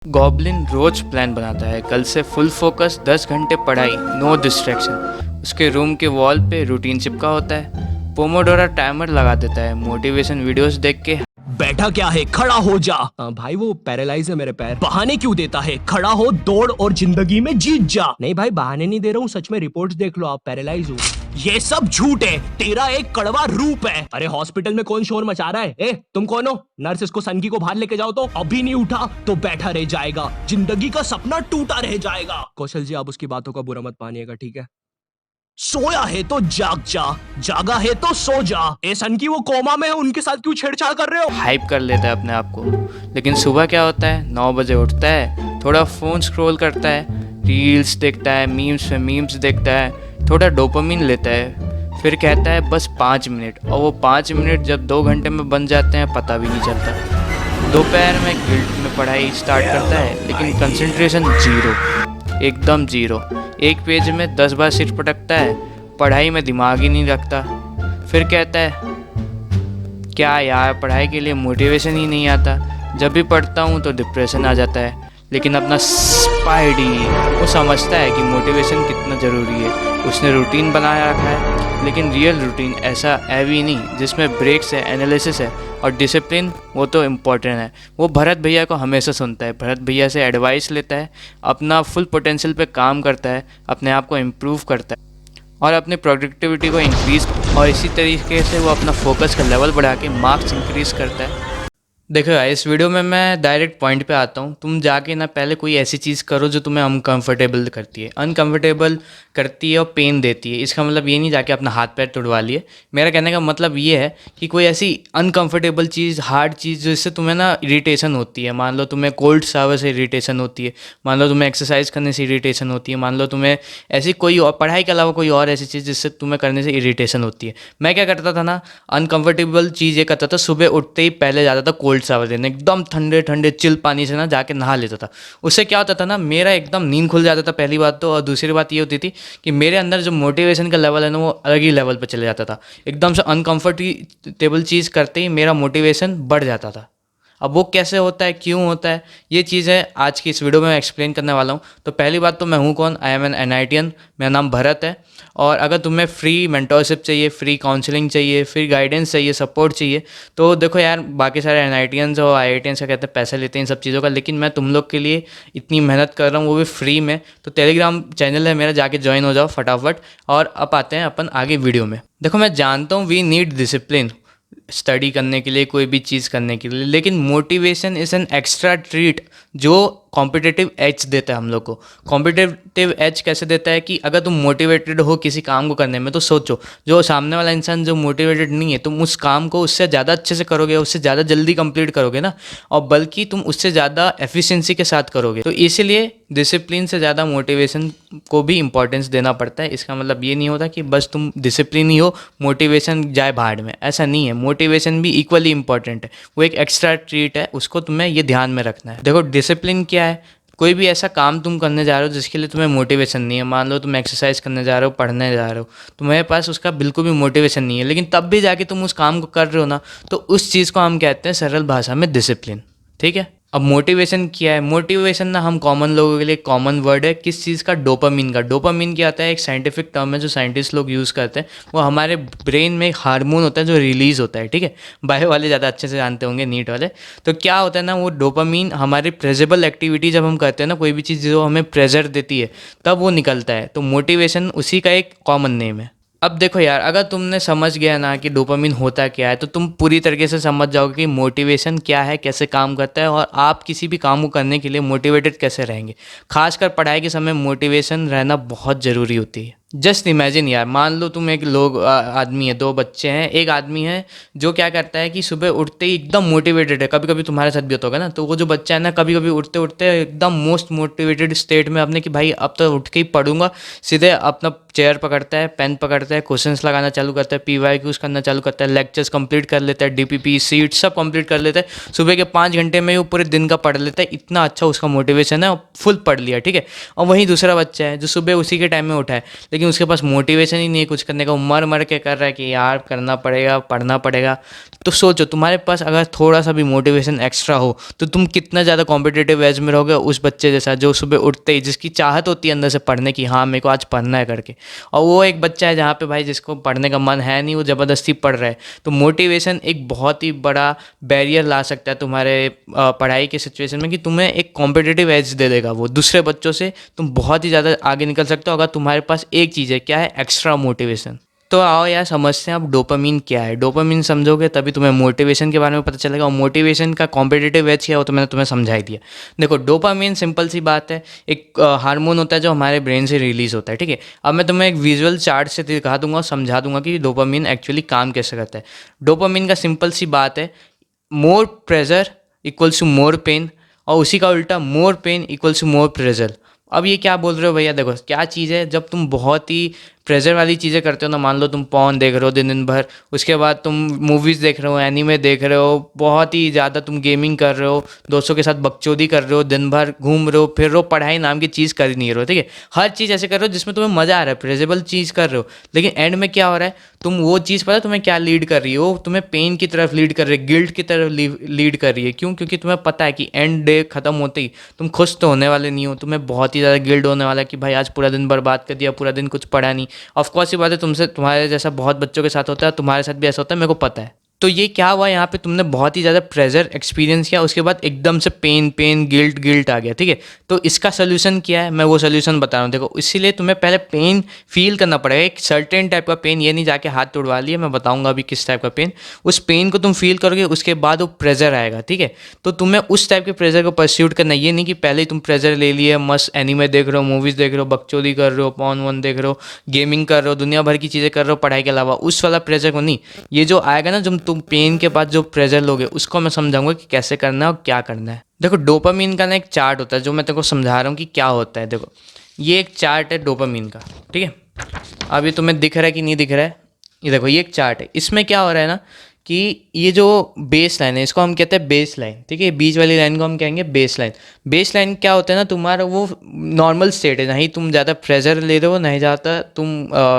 Goblin रोज plan बनाता है, कल से फुल फोकस, 10 घंटे पढ़ाई, नो डिस्ट्रैक्शन। उसके रूम के वॉल पे रूटीन चिपका होता है। पोमोडोरा टाइमर लगा देता है। मोटिवेशन वीडियोस देख के बैठा क्या है, खड़ा हो जा। भाई वो पैरालाइज है मेरे पैर। बहाने क्यों देता है, खड़ा हो, दौड़ और जिंदगी में जीत जा। नहीं भाई बहाने नहीं दे रहा हूँ, सच में रिपोर्ट्स देख लो आप, पैरालाइज हूँ। ये सब झूठ है, तेरा एक कड़वा रूप है। अरे हॉस्पिटल में कौन शोर मचा रहा है? ए तुम कौन हो? नर्स इसको सनकी को बाहर लेके जाओ। तो अभी नहीं उठा तो बैठा रह जाएगा, जिंदगी का सपना टूटा रह जाएगा। कौशल जी आप उसकी बातों का बुरा मत मानिएगा, ठीक है? सोया है तो जाग जा, जागा है तो सो जा। ए सनकी वो कोमा में है, उनके साथ क्यों छेड़छाड़ कर रहे हो? हाइप कर लेता है अपने आप को। लेकिन सुबह क्या होता है, 9 बजे उठता है, थोड़ा फ़ोन स्क्रॉल करता है, रील्स देखता है, मीम्स पे मीम्स देखता है, थोड़ा डोपामिन लेता है, फिर कहता है बस 5 मिनट। और वो 5 मिनट जब 2 घंटे में बन जाते हैं पता भी नहीं चलता। दोपहर में गिल्ट में पढ़ाई स्टार्ट करता है, लेकिन कंसंट्रेशन जीरो, एकदम जीरो। एक पेज में 10 बार सिर पटकता है, पढ़ाई में दिमाग ही नहीं रखता। फिर कहता है क्या यार, पढ़ाई के लिए मोटिवेशन ही नहीं आता। जब भी पढ़ता हूँ तो डिप्रेशन आ जाता है। लेकिन अपना स्पाइडी वो समझता है कि मोटिवेशन कितना ज़रूरी है। उसने रूटीन बनाया रखा है, लेकिन रियल रूटीन ऐसा हैवी नहीं जिसमें ब्रेक्स है, एनालिसिस है और डिसिप्लिन, वो तो इम्पोर्टेंट है। वो भरत भैया को हमेशा सुनता है, भरत भैया से एडवाइस लेता है, अपना फुल पोटेंशियल पे काम करता है, अपने आप को इम्प्रूव करता है और अपनी प्रोडक्टिविटी को इंक्रीज़, और इसी तरीके से वो अपना फोकस का लेवल बढ़ा के मार्क्स इंक्रीज़ करता है। देखो यार, इस वीडियो में मैं डायरेक्ट पॉइंट पे आता हूँ। तुम जाके ना पहले कोई ऐसी चीज़ करो जो तुम्हें अनकंफर्टेबल करती है, अनकंफर्टेबल करती है और पेन देती है। इसका मतलब ये नहीं जाके अपना हाथ पैर तुड़वा लिए। मेरा कहने का मतलब ये है कि कोई ऐसी अनकंफर्टेबल चीज़, हार्ड चीज़ जिससे तुम्हें ना इरिटेशन होती है। मान लो तुम्हें कोल्ड शावर से इरिटेशन होती है, मान लो तुम्हें एक्सरसाइज करने से इरिटेशन होती है, मान लो तुम्हें ऐसी कोई और पढ़ाई के अलावा कोई और ऐसी चीज़ जिससे तुम्हें करने से इरिटेशन होती है। मैं क्या करता था ना, अनकंफर्टेबल चीज़ ये करता था, सुबह उठते ही पहले जाता था कोल्ड शावर लेने, एकदम ठंडे ठंडे चिल पानी से ना जाके नहा लेता था। उससे क्या होता था ना, मेरा एकदम नींद खुल जाता था पहली बात तो, और दूसरी बात ये होती थी कि मेरे अंदर जो मोटिवेशन का लेवल है ना वो अलग ही लेवल पर चले जाता था। एकदम से अनकंफर्टेबल चीज़ करते ही मेरा मोटिवेशन बढ़ जाता था। अब वो कैसे होता है, क्यों होता है, ये चीज़ें आज की इस वीडियो में मैं एक्सप्लेन करने वाला हूँ। तो पहली बात तो मैं हूँ कौन, आई एम एन एनआईटीएन, मेरा नाम भरत है। और अगर तुम्हें फ्री मेंटरशिप चाहिए, फ्री काउंसलिंग चाहिए, फ्री गाइडेंस चाहिए, सपोर्ट चाहिए, तो देखो यार, बाकी सारे एनआईटीएंस और आईआईटीएंस का कहते हैं पैसे लेते हैं इन सब चीज़ों का, लेकिन मैं तुम लोग के लिए इतनी मेहनत कर रहा हूँ, वो भी फ्री में। तो टेलीग्राम चैनल है मेरा, जाके ज्वाइन हो जाओ फटाफट। और अब आते हैं अपन आगे वीडियो में। देखो मैं जानता हूँ वी नीड डिसिप्लिन स्टडी करने के लिए, कोई भी चीज़ करने के लिए, लेकिन motivation is an extra treat जो कॉम्पिटिटिव एज देता है हम लोग को। कॉम्पिटिटिव एज कैसे देता है कि अगर तुम मोटिवेटेड हो किसी काम को करने में, तो सोचो जो सामने वाला इंसान जो मोटिवेटेड नहीं है, तुम उस काम को उससे ज़्यादा अच्छे से करोगे, उससे ज़्यादा जल्दी कंप्लीट करोगे ना, और बल्कि तुम उससे ज़्यादा एफिशिएंसी के साथ करोगे। तो इसीलिए डिसिप्लिन से ज़्यादा मोटिवेशन को भी इंपॉर्टेंस देना पड़ता है। इसका मतलब ये नहीं होता कि बस तुम डिसिप्लिन ही हो, मोटिवेशन जाए भाड़ में, ऐसा नहीं है। मोटिवेशन भी इक्वली इंपॉर्टेंट है, वो एक एक्स्ट्रा ट्रीट है, उसको तुम्हें ये ध्यान में रखना है। देखो डिसिप्लिन क्या है, कोई भी ऐसा काम तुम करने जा रहे हो जिसके लिए तुम्हें मोटिवेशन नहीं है। मान लो तुम एक्सरसाइज करने जा रहे हो, पढ़ने जा रहे हो, तुम्हारे पास उसका बिल्कुल भी मोटिवेशन नहीं है, लेकिन तब भी जाके तुम उस काम को कर रहे हो ना, तो उस चीज़ को हम कहते हैं सरल भाषा में डिसिप्लिन, ठीक है। अब मोटिवेशन क्या है, मोटिवेशन ना हम कॉमन लोगों के लिए कॉमन वर्ड है किस चीज़ का, डोपामिन का। डोपामिन क्या आता है, एक साइंटिफिक टर्म है जो साइंटिस्ट लोग यूज़ करते हैं। वो हमारे ब्रेन में एक हार्मोन होता है जो रिलीज़ होता है, ठीक है। बायो वाले ज़्यादा अच्छे से जानते होंगे, नीट वाले। तो क्या होता है ना, वो डोपामिन हमारी प्रेजेबल एक्टिविटी जब हम करते हैं ना, कोई भी चीज़ जो हमें प्रेजर देती है, तब वो निकलता है। तो मोटिवेशन उसी का एक कॉमन नेम है। अब देखो यार, अगर तुमने समझ गया ना कि डोपामिन होता क्या है, तो तुम पूरी तरीके से समझ जाओगे कि मोटिवेशन क्या है, कैसे काम करता है, और आप किसी भी काम को करने के लिए मोटिवेटेड कैसे रहेंगे। खासकर पढ़ाई के समय मोटिवेशन रहना बहुत ज़रूरी होती है। जस्ट इमेजिन यार, मान लो तुम एक आदमी है, 2 बच्चे हैं। एक आदमी है जो क्या करता है कि सुबह उठते ही एकदम मोटिवेटेड है, कभी कभी तुम्हारे साथ भी होता होगा ना। तो वो जो बच्चा है ना, कभी कभी उठते उठते एकदम मोस्ट मोटिवेटेड स्टेट में अपने कि भाई अब तो उठ के ही पढ़ूंगा, सीधे अपना चेयर पकड़ता है, पेन पकड़ता है, क्वेश्चंस लगाना चालू करता है, PYQs करना चालू करता है, लेक्चर्स कंप्लीट कर लेता है, DPP सीट सब कंप्लीट कर लेता है। सुबह के 5 घंटे में वो पूरे दिन का पढ़ लेता है। इतना अच्छा उसका मोटिवेशन है, फुल पढ़ लिया, ठीक है। और वहीं दूसरा बच्चा है जो सुबह उसी के टाइम में उठा है, लेकिन लेकिन उसके पास मोटिवेशन ही नहीं है कुछ करने का, वो मर मर के कर रहा है कि यार करना पड़ेगा, पढ़ना पड़ेगा। तो सोचो तुम्हारे पास अगर थोड़ा सा भी मोटिवेशन एक्स्ट्रा हो तो तुम कितना ज़्यादा कॉम्पिटिटिव एज में रहोगे उस बच्चे जैसा जो सुबह उठते ही, जिसकी चाहत होती है अंदर से पढ़ने की, हाँ मेरे को आज पढ़ना है करके, और वो एक बच्चा है जहाँ पे भाई जिसको पढ़ने का मन है नहीं, वो ज़बरदस्ती पढ़ रहा है। तो मोटिवेशन एक बहुत ही बड़ा बैरियर ला सकता है तुम्हारे पढ़ाई के सिचुएशन में, कि तुम्हें एक कॉम्पिटिटिव एज दे देगा वो दूसरे बच्चों से, तुम बहुत ही ज़्यादा आगे निकल सकते हो अगर तुम्हारे पास एक चीज़ है, क्या है, एक्स्ट्रा मोटिवेशन। तो आओ यार समझते हैं अब डोपामीन क्या है। डोपामीन समझोगे तभी तुम्हें मोटिवेशन के बारे में पता चलेगा, और मोटिवेशन का कॉम्पिटिटिव एज क्या है वो तो मैंने तुम्हें समझा ही दिया। देखो डोपामीन सिंपल सी बात है, एक हार्मोन होता है जो हमारे ब्रेन से रिलीज होता है, ठीक है। अब मैं तुम्हें एक विजुअल चार्ट से दिखा दूंगा और समझा दूंगा कि डोपामीन एक्चुअली काम कैसे करता है। डोपामीन का सिंपल सी बात है, more pressure equals to more pain, और उसी का उल्टा more pain equals to more pressure. अब ये क्या बोल रहे हो भैया, देखो क्या चीज़ है, जब तुम बहुत ही प्रेशर वाली चीज़ें करते हो ना, मान लो तुम पॉर्न देख रहे हो दिन दिन भर, उसके बाद तुम मूवीज़ देख रहे हो, एनीमे देख रहे हो, बहुत ही ज़्यादा तुम गेमिंग कर रहे हो, दोस्तों के साथ बकचोदी कर रहे हो, दिन भर घूम रहे हो फिर रहे हो, पढ़ाई नाम की चीज़ कर ही नहीं रहे हो, ठीक है। हर चीज़ ऐसे कर रहे हो जिसमें तुम्हें मज़ा आ रहा है, प्रेजेबल चीज़ कर रहे हो, लेकिन एंड में क्या हो रहा है, तुम वो चीज़ पता है तुम्हें क्या लीड कर रही हो, तुम्हें पेन की तरफ लीड कर रही है, गिल्ट की तरफ लीड कर रही है। क्यों? क्योंकि तुम्हें पता है कि एंड डे खत्म होते ही तुम खुश तो होने वाले नहीं हो, तुम्हें बहुत ही ज़्यादा गिल्ट होने वाला है कि भाई आज पूरा दिन बर्बाद कर दिया, पूरा दिन कुछ पढ़ा नहीं। ऑफकोर्स ये बात है, तुमसे तुम्हारे जैसा बहुत बच्चों के साथ होता है, तुम्हारे साथ भी ऐसा होता है, मेरे को पता है। तो ये क्या हुआ यहाँ पे, तुमने बहुत ही ज़्यादा प्रेशर एक्सपीरियंस किया, उसके बाद एकदम से पेन पेन गिल्ट गिल्ट आ गया, ठीक है। तो इसका सोल्यूशन क्या है, मैं वो सोल्यूशन बता रहा हूँ। देखो इसीलिए तुम्हें पहले पेन फील करना पड़ेगा, एक सर्टेन टाइप का पेन, ये नहीं जाके हाथ तोड़वा लिए, मैं बताऊँगा अभी किस टाइप का पेन। उस पेन को तुम फील करोगे, उसके बाद वो प्रेशर आएगा, ठीक है। तो तुम्हें उस टाइप के प्रेशर को परस्यूट करना है, ये नहीं कि पहले ही तुम प्रेशर ले लिए, मस्त एनीमे देख रहे हो, मूवीज़ देख रहे हो, बकचोदी कर रहे हो, पॉर्न वन देख रहे हो, गेमिंग कर रहे हो, दुनिया भर की चीज़ें कर रहे हो पढ़ाई के अलावा, उस वाला प्रेशर को नहीं। ये जो आएगा ना, जब तुम पेन के बाद जो प्रेशर लोगे, उसको मैं समझाऊंगा कि कैसे करना है और क्या करना है। देखो डोपामीन का ना एक चार्ट होता है जो मैं तेरे को समझा रहा हूँ कि क्या होता है। देखो ये एक चार्ट है डोपामीन का, ठीक है। अब ये तुम्हें दिख रहा है कि नहीं दिख रहा है, ये देखो ये एक चार्ट है। इसमें क्या हो रहा है ना कि ये जो बेस लाइन है इसको हम कहते हैं बेस लाइन, ठीक है। बीच वाली लाइन को हम कहेंगे बेस लाइन। बेस लाइन क्या होता है ना, तुम्हारा वो नॉर्मल स्टेट है, नहीं तुम ज़्यादा प्रेशर ले रहे हो, नहीं ज़्यादा तुम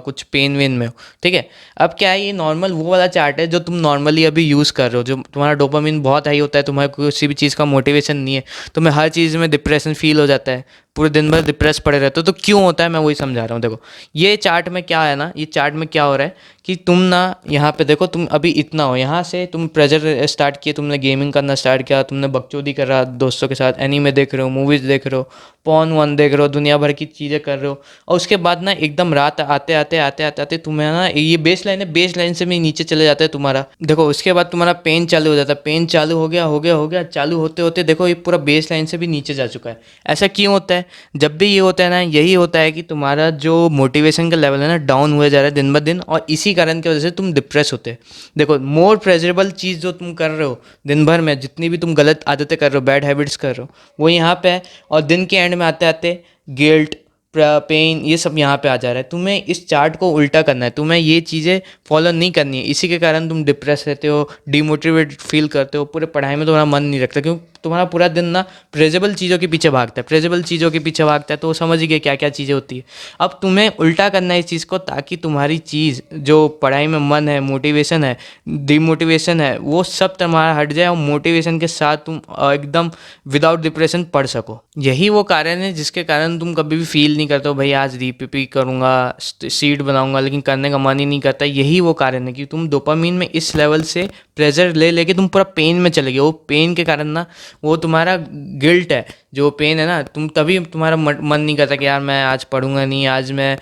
कुछ पेन वेन में हो, ठीक है। अब क्या है, ये नॉर्मल वो वाला चार्ट है जो तुम नॉर्मली अभी यूज़ कर रहे हो, जो तुम्हारा डोपामिन बहुत हाई होता है, तुम्हारे किसी भी चीज़ का मोटिवेशन नहीं है, तुम्हें हर चीज़ में डिप्रेशन फील हो जाता है, पूरे दिन भर डिप्रेस पड़े रहते हो। तो क्यों होता है मैं वही समझा रहा हूँ। देखो ये चार्ट में क्या है ना, ये चार्ट में क्या हो रहा है कि तुम ना यहाँ पे देखो, तुम अभी इतना हो, यहाँ से तुम प्रेशर स्टार्ट किए, तुमने गेमिंग करना स्टार्ट किया, तुमने बकचोदी कर रहा दोस्तों के साथ, एनीमे देख रहे हो, मूवीज़ देख रहे हो, पॉर्न वन देख रहे हो, दुनिया भर की चीज़ें कर रहे हो, और उसके बाद ना एकदम रात आते आते आते आते आते तुम्हें ना ये बेस लाइन है, बेस लाइन से भी नीचे चले जाता है तुम्हारा। देखो उसके बाद तुम्हारा पेन चालू हो जाता है, पेन चालू हो गया, चालू होते होते देखो ये पूरा बेस लाइन से भी नीचे जा चुका है। ऐसा क्यों होता है? जब भी ये होता है ना, यही होता है कि तुम्हारा जो मोटिवेशन का लेवल है ना डाउन हुए जा रहा है दिन ब दिन, और इसी कारण की वजह से तुम डिप्रेस होते हैं। देखो मोर प्रेजरेबल चीज़ जो तुम कर रहे हो दिन भर में, जितनी भी तुम गलत आदतें कर रहे हो, बैड हैबिट्स कर रहे हो, वो यहाँ पे है, और दिन के एंड में आते आते गिल्ट पेन ये सब यहाँ पे आ जा रहा है। तुम्हें इस चार्ट को उल्टा करना है, तुम्हें ये चीज़ें फॉलो नहीं करनी है। इसी के कारण तुम डिप्रेस रहते हो, डिमोटिवेट फील करते हो, पूरे पढ़ाई में तुम्हारा मन नहीं रखता, क्योंकि तुम्हारा पूरा दिन ना प्रेजेबल चीज़ों के पीछे भागता है, प्रेजेबल चीज़ों के पीछे भागता है। तो समझ गए क्या क्या चीज़ें होती है। अब तुम्हें उल्टा करना है इस चीज़ को, ताकि तुम्हारी चीज़ जो पढ़ाई में मन है, मोटिवेशन है, डिमोटिवेशन है, वो सब तुम्हारा हट जाए, और मोटिवेशन के साथ तुम एकदम विदाउट डिप्रेशन पढ़ सको। यही वो कारण है जिसके कारण तुम कभी भी फील नहीं करते हो भाई आज डीपीपी करूँगा, सीट बनाऊंगा, लेकिन करने का मन ही नहीं करता। यही वो कारण है कि तुम डोपामीन में इस लेवल से प्रेशर ले लेके तुम पूरा पेन में चले गए। वो पेन के कारण ना, वो तुम्हारा गिल्ट है, जो पेन है ना, तुम तभी तुम्हारा मन नहीं करता कि यार मैं आज पढ़ूंगा नहीं, आज मैं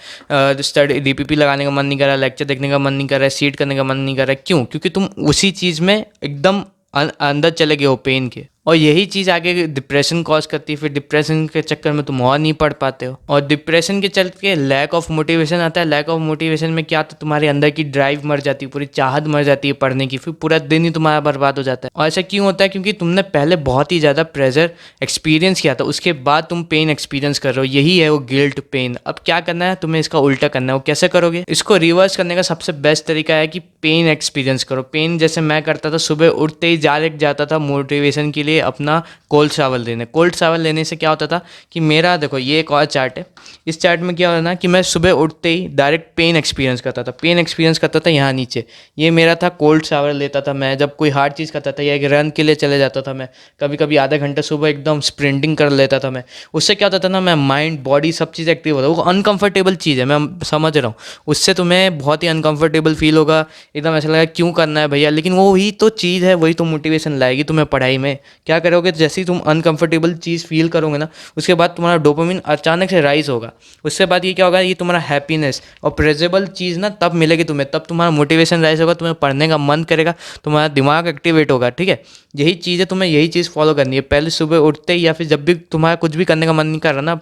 स्टडी डीपीपी लगाने का मन नहीं कर रहा, लेक्चर देखने का मन नहीं कर रहा है, सीट करने का मन नहीं कर रहा है। क्यों? क्योंकि तुम उसी चीज़ में एकदम अंदर चले गए हो पेन के, और यही चीज़ आगे डिप्रेशन कॉज करती है। फिर डिप्रेशन के चक्कर में तुम और नहीं पढ़ पाते हो, और डिप्रेशन के चलते लैक ऑफ मोटिवेशन आता है। लैक ऑफ मोटिवेशन में क्या आता है, तुम्हारे अंदर की ड्राइव मर जाती है, पूरी चाहत मर जाती है पढ़ने की, फिर पूरा दिन ही तुम्हारा बर्बाद हो जाता है। और ऐसा क्यों होता है? क्योंकि तुमने पहले बहुत ही ज़्यादा प्रेशर एक्सपीरियंस किया था, उसके बाद तुम पेन एक्सपीरियंस कर रहे हो। यही है वो गिल्ट पेन। अब क्या करना है, तुम्हें इसका उल्टा करना है। वो कैसे करोगे? इसको रिवर्स करने का सबसे बेस्ट तरीका है कि पेन एक्सपीरियंस करो। पेन जैसे मैं करता था, सुबह उठते ही डायरेक्ट जाता था मोटिवेशन के लिए जाके अपना कोल्ड शावर लेने। कोल्ड शावर लेने से क्या होता था कि मेरा देखो ये एक और चार्ट है, इस चार्ट में क्या होता ना कि मैं सुबह उठते ही डायरेक्ट पेन एक्सपीरियंस करता था। पेन एक्सपीरियंस करता था यहाँ नीचे, ये मेरा था कोल्ड शावर लेता था मैं जब कोई हार्ड चीज़ करता था या एक रन के लिए चले जाता था मैं, कभी कभी आधा घंटा सुबह एकदम स्प्रिंटिंग कर लेता था मैं। उससे क्या होता था ना, मैं माइंड बॉडी सब चीज़ एक्टिव होता। वो अनकंफर्टेबल चीज़ है, मैं समझ रहा हूँ, उससे तुम्हें बहुत ही अनकंफर्टेबल फील होगा, एकदम ऐसा लगेगा क्यों करना है भैया, लेकिन वो वही तो चीज़ है, वही तो मोटिवेशन लाएगी तुम्हें पढ़ाई में। क्या करोगे, जैसे ही तुम अनकंफर्टेबल चीज़ फील करोगे ना, उसके बाद तुम्हारा डोपामिन अचानक से राइज होगा। उससे बाद ये क्या होगा, ये तुम्हारा हैप्पीनेस और प्रेजेबल चीज़ ना तब मिलेगी तुम्हें, तब तुम्हारा मोटिवेशन राइज होगा, तुम्हें पढ़ने का मन करेगा, तुम्हारा दिमाग एक्टिवेट होगा। ठीक है, यही चीज़ है, तुम्हें यही चीज़ फॉलो करनी है। पहले सुबह उठते ही या फिर जब भी तुम्हारा कुछ भी करने का मन नहीं कर रहा ना,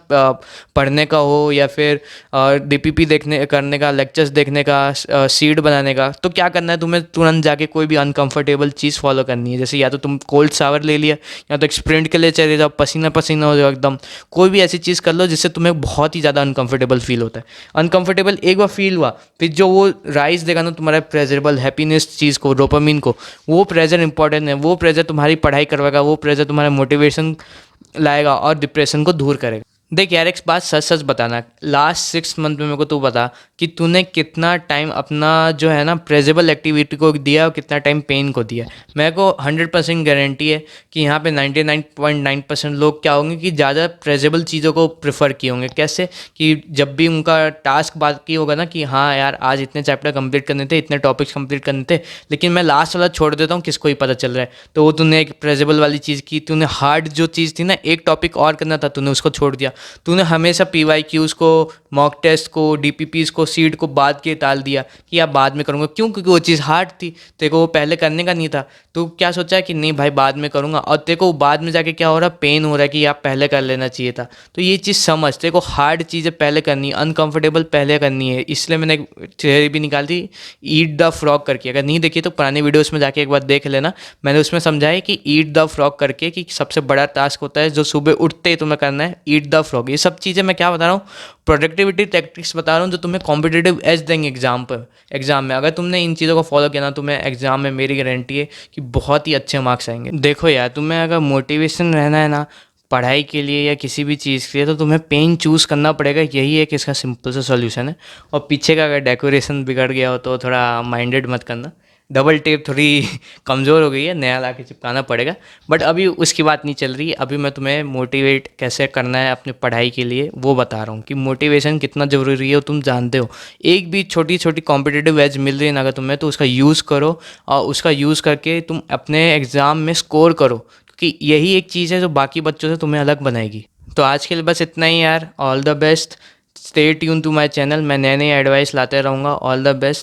पढ़ने का हो या फिर डीपीपी देखने करने का, लेक्चर्स देखने का, सीड बनाने का, तो क्या करना है तुम्हें, तुरंत जाके कोई भी अनकंफर्टेबल चीज़ फॉलो करनी है। जैसे या तो तुम कोल्ड शावर ले लिया, या तो एक स्प्रिंट के लिए चले जाओ, पसीना पसीना हो जाओ एकदम, कोई भी ऐसी चीज़ कर लो जिससे तुम्हें बहुत ही ज़्यादा अनकंफर्टेबल फील होता है। अनकंफर्टेबल एक बार फील हुआ, फिर जो वो राइज देगा ना तुम्हारा प्रेजरेबल हैप्पीनेस चीज़ को, डोपामिन को, वो प्रेजर इंपॉर्टेंट है, वो प्रेजर तुम्हारी पढ़ाई करवाएगा, वो प्रेजर तुम्हारा मोटिवेशन लाएगा और डिप्रेशन को दूर करेगा। देख यार, एक बात सच सच बताना, लास्ट 6 मंथ में मेरे को तू बता कि तूने कितना टाइम अपना जो है ना प्रेजेबल एक्टिविटी को दिया और कितना टाइम पेन को दिया। मेरे को 100% गारंटी है कि यहाँ पे 99.9% लोग क्या होंगे कि ज़्यादा प्रेजेबल चीज़ों को प्रेफर किए होंगे। कैसे कि जब भी उनका टास्क बाकी होगा ना कि हाँ यार आज इतने चैप्टर कंप्लीट करने थे, इतने टॉपिक्स कंप्लीट करने थे, लेकिन मैं लास्ट वाला छोड़ देता हूँ, किसको ही पता चल रहा है। तो वो तूने एक प्रेजेबल वाली चीज़ की, तूने हार्ड जो चीज़ थी ना, एक टॉपिक और करना था, तूने उसको छोड़ दिया। तूने हमेशा PYQs को, मॉक टेस्ट को, DPPs को, सीड को बाद के टाल दिया कि आप बाद में करूँगा। क्यों? क्योंकि वो चीज़ हार्ड थी, तेरे को वो पहले करने का नहीं था। तो क्या सोचा है कि नहीं भाई बाद में करूँगा, और तेरे को बाद में जाके क्या हो रहा है, पेन हो रहा है कि आप पहले कर लेना चाहिए था। तो ये चीज़ समझ, तेरे को हार्ड चीज़ें पहले करनी है, अनकंफर्टेबल पहले करनी है। इसलिए मैंने एक थियरी भी निकाली थी, ईट द फ्रॉग करके। अगर नहीं देखी तो पुराने वीडियोस में जाके एक बार देख लेना। मैंने उसमें समझाया कि ईट द फ्रॉग करके, कि सबसे बड़ा टास्क होता है जो सुबह उठते ही तुम्हें करना है, ईट द फ्रॉग। ये सब चीज़ें मैं क्या बता रहा हूँ, प्रोडक्टिविटी टैक्टिक्स बता रहा हूँ जो तुम्हें कॉम्पिटिटिव एज देंगे एग्जाम में। अगर तुमने इन चीज़ों को फॉलो किया ना, तुम्हें एग्जाम में मेरी गारंटी है कि बहुत ही अच्छे मार्क्स आएंगे। देखो यार, तुम्हें अगर मोटिवेशन रहना है ना पढ़ाई के लिए या किसी भी चीज़ के लिए, तो तुम्हें पेन चूज़ करना पड़ेगा। यही एक इसका सिंपल सा सॉल्यूशन है। और पीछे का अगर डेकोरेशन बिगड़ गया हो तो थोड़ा माइंडेड मत करना, डबल टेप थोड़ी कमज़ोर हो गई है, नया ला के चिपकाना पड़ेगा। बट अभी उसकी बात नहीं चल रही है, अभी मैं तुम्हें मोटिवेट कैसे करना है अपनी पढ़ाई के लिए वो बता रहा हूँ कि मोटिवेशन कितना ज़रूरी है, वो तुम जानते हो। एक भी छोटी छोटी कॉम्पिटिटिव एज मिल रही है ना अगर तुम्हें, तो उसका यूज़ करो, और उसका यूज़ करके तुम अपने एग्ज़ाम में स्कोर करो, क्योंकि यही एक चीज़ है जो बाकी बच्चों से तुम्हें अलग बनाएगी। तो आज के लिए बस इतना ही यार, all the best, stay tune to my channel. मैं नए नए एडवाइस लाते रहूँगा। All the best.